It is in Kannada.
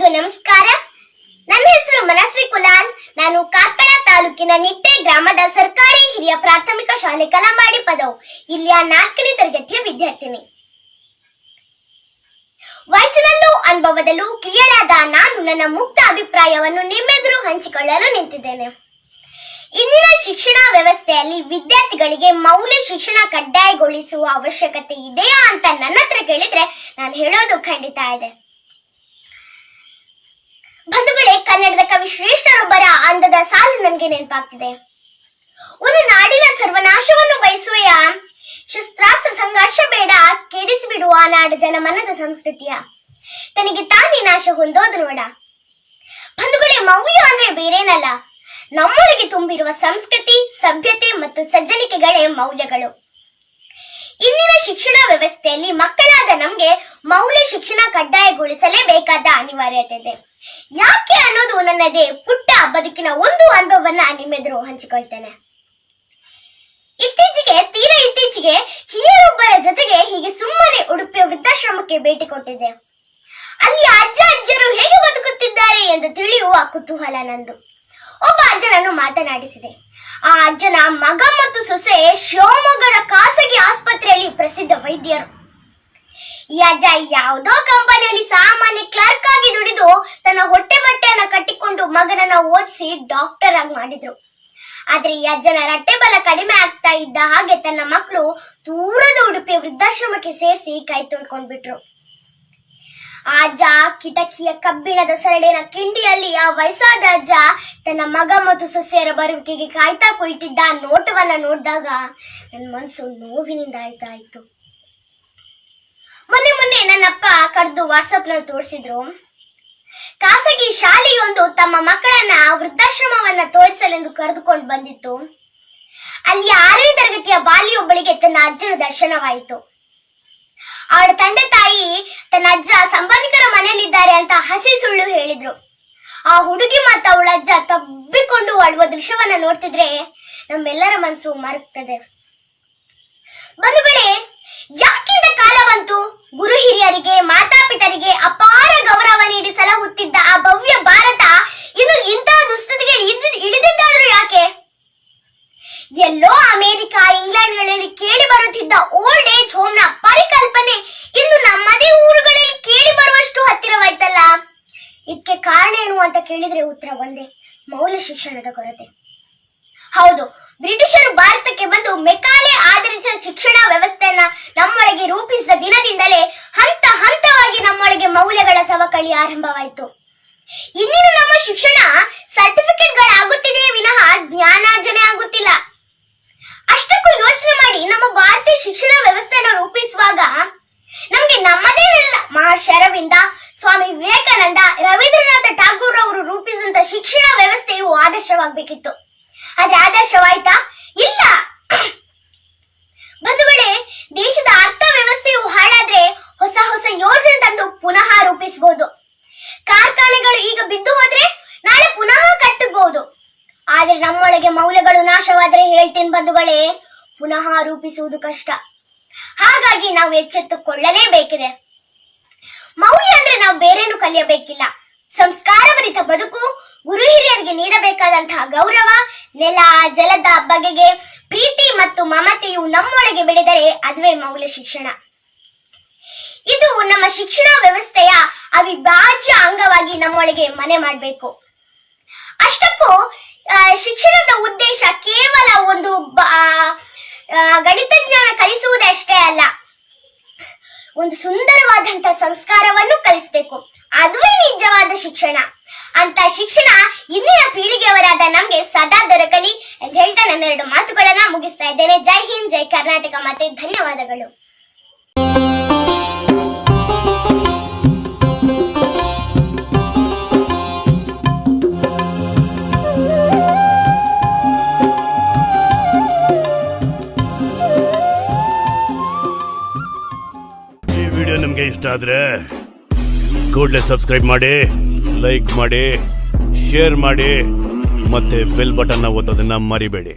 ಎಲ್ಲರಿಗೂ ನಮಸ್ಕಾರ. ನನ್ನ ಹೆಸರು ಮನಸ್ವಿ ಕುಲಾಲ್. ನಾನು ಕಾರ್ಕಳ ತಾಲೂಕಿನ ನಿಟ್ಟೆ ಗ್ರಾಮದ ಸರ್ಕಾರಿ ಹಿರಿಯ ಪ್ರಾಥಮಿಕ ಶಾಲೆ ಕಲಂಬಾಡಿ ಪದವು ಇಲ್ಲಿಯ 4ನೇ ತರಗತಿಯ ವಿದ್ಯಾರ್ಥಿನಿ. ವಯಸ್ಸಿನಲ್ಲೂ ಅನುಭವದಲ್ಲೂ ಕಿರಿಯಳಾದ ನಾನು ನನ್ನ ಮುಕ್ತ ಅಭಿಪ್ರಾಯವನ್ನು ನಿಮ್ಮೆದುರು ಹಂಚಿಕೊಳ್ಳಲು ನಿಂತಿದ್ದೇನೆ. ಇಂದಿನ ಶಿಕ್ಷಣ ವ್ಯವಸ್ಥೆಯಲ್ಲಿ ವಿದ್ಯಾರ್ಥಿಗಳಿಗೆ ಮೌಲ್ಯ ಶಿಕ್ಷಣ ಕಡ್ಡಾಯಗೊಳಿಸುವ ಅವಶ್ಯಕತೆ ಇದೆಯಾ ಅಂತ ನನ್ನ ಹತ್ರ ಕೇಳಿದ್ರೆ ನಾನು ಹೇಳೋದು ಖಂಡಿತ ಇದೆ. ಬಂಧುಗಳೇ, ಕನ್ನಡದ ಕವಿ ಶ್ರೇಷ್ಠರೊಬ್ಬರ ಅಂದದ ಸಾಲು ನನಗೆ ನೆನಪಾಗ್ತಿದೆ. ಒಂದು ನಾಡಿನ ಸರ್ವನಾಶವನ್ನು ಬಯಸುವೆಯ, ಶಸ್ತ್ರಾಸ್ತ್ರ ಸಂಘರ್ಷ ಬೇಡ, ಕೆಡಿಸಿಬಿಡುವ ನಾಡ ಜನಮನದ ಸಂಸ್ಕೃತಿಯ, ತನಗೆ ತಾನೇ ನಾಶ ಹೊಂದೋದು ನೋಡ. ಬಂಧುಗಳೇ, ಮೌಲ್ಯ ಅಂದ್ರೆ ಬೇರೇನಲ್ಲ, ನಮ್ಮೊಳಗೆ ತುಂಬಿರುವ ಸಂಸ್ಕೃತಿ, ಸಭ್ಯತೆ ಮತ್ತು ಸಜ್ಜನಿಕೆಗಳೇ ಮೌಲ್ಯಗಳು. ಇಂದಿನ ಶಿಕ್ಷಣ ವ್ಯವಸ್ಥೆಯಲ್ಲಿ ಮಕ್ಕಳಾದ ನಮ್ಗೆ ಮೌಲ್ಯ ಶಿಕ್ಷಣ ಕಡ್ಡಾಯಗೊಳಿಸಲೇಬೇಕಾದ ಅನಿವಾರ್ಯತೆ ಇದೆ. ಯಾಕೆ ಅನ್ನೋದು ನನ್ನದೇ ಪುಟ್ಟ ಬದುಕಿನ ಒಂದು ಅನುಭವವನ್ನ ನಿಮ್ಮೆದುರು ಹಂಚಿಕೊಳ್ತೇನೆ. ಇತ್ತೀಚೆಗೆ ಹಿರಿಯರೊಬ್ಬರ ಜೊತೆಗೆ ಹೀಗೆ ಸುಮ್ಮನೆ ಉಡುಪಿಯ ವೃದ್ಧಾಶ್ರಮಕ್ಕೆ ಭೇಟಿ ಕೊಟ್ಟಿದ್ದೆ. ಅಲ್ಲಿ ಅಜ್ಜರು ಹೇಗೆ ಬದುಕುತ್ತಿದ್ದಾರೆ ಎಂದು ತಿಳಿಯುವ ಕುತೂಹಲ ನಂದು. ಒಬ್ಬ ಅಜ್ಜನನ್ನು ಮಾತನಾಡಿಸಿದೆ. ಆ ಅಜ್ಜನ ಮಗ ಮತ್ತು ಸೊಸೆ ಶಿವಮೊಗ್ಗದ ಖಾಸಗಿ ಆಸ್ಪತ್ರೆಯಲ್ಲಿ ಪ್ರಸಿದ್ಧ ವೈದ್ಯರು. ಈ ಅಜ್ಜ ಯಾವುದೋ ಕಂಪನಿಯಲ್ಲಿ ಸಾಮಾನ್ಯ ಕ್ಲರ್ಕ್ ಆಗಿ ದುಡಿದು ತನ್ನ ಹೊಟ್ಟೆ ಬಟ್ಟೆಯನ್ನ ಕಟ್ಟಿಕೊಂಡು ಮಗನನ್ನ ಓದಿಸಿ ಡಾಕ್ಟರ್ ಆಗಿ ಮಾಡಿದ್ರು. ಆದ್ರೆ ಈ ಅಜ್ಜನ ರಟ್ಟೆ ಬಲ ಕಡಿಮೆ ಆಗ್ತಾ ಇದ್ದ ಹಾಗೆ ತನ್ನ ಮಕ್ಕಳು ದೂರದ ಉಡುಪಿ ವೃದ್ಧಾಶ್ರಮಕ್ಕೆ ಸೇರಿಸಿ ಕೈ ತೊಳ್ಕೊಂಡ್ಬಿಟ್ರು. ಆ ಅಜ್ಜ ಕಿಟಕಿಯ ಕಬ್ಬಿಣದ ಸರಳಿನ ಕಿಂಡಿಯಲ್ಲಿ ಆ ವಯಸ್ಸಾದ ಅಜ್ಜ ತನ್ನ ಮಗ ಮತ್ತು ಸೊಸೆಯರ ಬರುವಿಕೆಗೆ ಕಾಯ್ತಾ ಕುಳಿತಿದ್ದ ನೋಟವನ್ನ ನೋಡಿದಾಗ ನನ್ನ ಮನಸ್ಸು ನೋವಿನಿಂದ ಆಯ್ತಾ ಇತ್ತು. ಮೊನ್ನೆ ನನ್ನಪ್ಪ ಕರೆದು ವಾಟ್ಸಪ್ ನಲ್ಲಿ ತೋರಿಸಿದ್ರು. ಖಾಸಗಿ ಶಾಲೆಯೊಂದು ತಮ್ಮ ಮಕ್ಕಳನ್ನ ವೃದ್ಧಾಶ್ರಮವನ್ನ ತೋರಿಸಲೆಂದು ಕರೆದುಕೊಂಡು ಬಂದಿತ್ತು. ಅಲ್ಲಿ 6ನೇ ತರಗತಿಯ ಬಾಲಿಯೊಬ್ಬಳಿಗೆ ತನ್ನ ಅಜ್ಜನ ದರ್ಶನವಾಯಿತು. ಅವಳ ತಂದೆ ತಾಯಿ ತನ್ನ ಅಜ್ಜ ಸಂಬಂಧಿಕರ ಮನೆಯಲ್ಲಿದ್ದಾರೆ ಅಂತ ಹಸಿ ಸುಳ್ಳು ಹೇಳಿದ್ರು. ಆ ಹುಡುಗಿ ಮತ್ತು ಅವಳ ಅಜ್ಜ ತಬ್ಬಿಕೊಂಡು ಅಳುವ ದೃಶ್ಯವನ್ನ ನೋಡ್ತಿದ್ರೆ ನಮ್ಮೆಲ್ಲರ ಮನಸ್ಸು ಮರಗ್ತದೆ. ಬಂಧುಗಳೇ, ಯಾಕಿಂದ ಕಾಲ ಬಂತು ಗುರು ಹಿರಿಯರಿಗೆ ಮಾತಾಪಿತರಿಗೆ ಅಪಾರ ಗೌರವ ನೀಡಿ ಸಲಹುತ್ತಿದ್ದ ಆ ಭವ್ಯ ಭಾರತ ಇನ್ನು ಇಂತಹ ದುಸ್ಥಿತಿಗೆ ಇಳಿದಿದ್ದಾದ್ರೂ ಯಾಕೆ? ಎಲ್ಲೋ ಅಮೆರಿಕ, ಇಂಗ್ಲೆಂಡ್ಗಳಲ್ಲಿ ಕೇಳಿ ಬರುತ್ತಿದ್ದ ಓಲ್ಡ್ ಏಜ್ ಹೋಮ್ ನ ಪರಿಕಲ್ಪನೆ ಇನ್ನು ನಮ್ಮದೇ ಊರುಗಳಲ್ಲಿ ಕೇಳಿ ಬರುವಷ್ಟು ಹತ್ತಿರವಾಯ್ತಲ್ಲ. ಇದಕ್ಕೆ ಕಾರಣ ಏನು ಅಂತ ಕೇಳಿದ್ರೆ ಉತ್ತರ ಒಂದೇ: ಮೌಲ್ಯ ಶಿಕ್ಷಣದ ಕೊರತೆ. ಹೌದು, ಬ್ರಿಟಿಷರು ಭಾರತಕ್ಕೆ ಬಂದು ಮೆಕಾಲೆ ಆಧರಿತ ಶಿಕ್ಷಣ ವ್ಯವಸ್ಥೆಯನ್ನ ನಮ್ಮೊಳಗೆ ರೂಪಿಸಿದ ದಿನದಿಂದಲೇ ಹಂತ ಹಂತವಾಗಿ ನಮ್ಮೊಳಗೆ ಮೌಲ್ಯಗಳ ಸವಕಳಿ ಆರಂಭವಾಯಿತು. ಇಂದಿನ ನಮ್ಮ ಶಿಕ್ಷಣ ಸರ್ಟಿಫಿಕೇಟ್ಗಳಾಗುತ್ತಿದೆಯೇ ವಿನಃ ಜ್ಞಾನಾರ್ಜನೆ ಆಗುತ್ತಿಲ್ಲ. ಅಷ್ಟಕ್ಕೂ ಯೋಚನೆ ಮಾಡಿ, ನಮ್ಮ ಭಾರತೀಯ ಶಿಕ್ಷಣ ವ್ಯವಸ್ಥೆಯನ್ನು ರೂಪಿಸುವಾಗ ನಮ್ಗೆ ನಮ್ಮದೇ ಮಹರ್ಷಿ ಅರವಿಂದ, ಸ್ವಾಮಿ ವಿವೇಕಾನಂದ, ರವೀಂದ್ರನಾಥ ಠಾಗೂರ್ ಅವರು ರೂಪಿಸಿದಂತ ಶಿಕ್ಷಣ ವ್ಯವಸ್ಥೆಯು ಆದರ್ಶವಾಗಬೇಕಿತ್ತು. ಆದ್ರೆ ಆದರ್ಶವಾಯ್ತಾ? ಇಲ್ಲ. ಬಂಧುಗಳೇ, ದೇಶದ ಅರ್ಥ ವ್ಯವಸ್ಥೆಯು ಹಾಳಾದ್ರೆ ಹೊಸ ಹೊಸ ಯೋಜನೆ ತಂದು ಪುನಃ ರೂಪಿಸಬಹುದು. ಕಾರ್ಖಾನೆಗಳು ಈಗ ಬಿದ್ದು ಹೋದ್ರೆ ನಾಳೆ ಪುನಃ ಕಟ್ಟಬಹುದು. ಆದ್ರೆ ನಮ್ಮೊಳಗೆ ಮೌಲ್ಯಗಳು ನಾಶವಾದ್ರೆ ಹೇಳ್ತೀನಿ ಬಂಧುಗಳೇ, ಪುನಃ ರೂಪಿಸುವುದು ಕಷ್ಟ. ಹಾಗಾಗಿ ನಾವು ಎಚ್ಚೆತ್ತುಕೊಳ್ಳಲೇಬೇಕಿದೆ. ಮೌಲ್ಯ ಅಂದ್ರೆ ನಾವು ಬೇರೇನು ಕಲಿಯಬೇಕಿಲ್ಲ. ಸಂಸ್ಕಾರಭರಿತ ಬದುಕು, ಗುರು ಹಿರಿಯರಿಗೆ ನೀಡಬೇಕಾದಂತಹ ಗೌರವ, ನೆಲ ಜಲದ ಬಗೆಗೆ ಪ್ರೀತಿ ಮತ್ತು ಮಮತೆಯು ನಮ್ಮೊಳಗೆ ಬೆಳೆದರೆ ಅದುವೇ ಮೌಲ್ಯ ಶಿಕ್ಷಣ. ಇದು ನಮ್ಮ ಶಿಕ್ಷಣ ವ್ಯವಸ್ಥೆಯ ಅವಿಭಾಜ್ಯ ಅಂಗವಾಗಿ ನಮ್ಮೊಳಗೆ ಮನೆ ಮಾಡಬೇಕು. ಅಷ್ಟಕ್ಕೂ ಶಿಕ್ಷಣದ ಉದ್ದೇಶ ಕೇವಲ ಒಂದು ಗಣಿತ ಜ್ಞಾನ ಕಲಿಸುವುದಷ್ಟೇ ಅಲ್ಲ, ಒಂದು ಸುಂದರವಾದಂತಹ ಸಂಸ್ಕಾರವನ್ನು ಕಲಿಸಬೇಕು. ಅದುವೇ ನಿಜವಾದ ಶಿಕ್ಷಣ. ಅಂತ ಶಿಕ್ಷಣ ಇಂದಿನ ಪೀಳಿಗೆಯವರಾದ ನಮ್ಗೆ ಸದಾ ದೊರಕಲಿ ಅಂತ ಹೇಳ್ತಾ ನನ್ನೆರಡು ಮಾತುಗಳನ್ನ ಮುಗಿಸ್ತಾ ಇದ್ದೇನೆ. ಜೈ ಹಿಂದ್, ಜೈ ಕರ್ನಾಟಕ ಮಾತೆ. ಧನ್ಯವಾದಗಳು. ಈ ವಿಡಿಯೋ ನಿಮ್ಗೆ ಇಷ್ಟ ಆದ್ರೆ ಕೂಡಲೇ ಸಬ್ಸ್ಕ್ರೈಬ್ ಮಾಡಿ, ಲೈಕ್ ಮಾಡಿ, ಶೇರ್ ಮಾಡಿ, ಮತ್ತೆ ಬೆಲ್ ಬಟನ್ ಒತ್ತೋದನ್ನ ಮರಿಬೇಡಿ.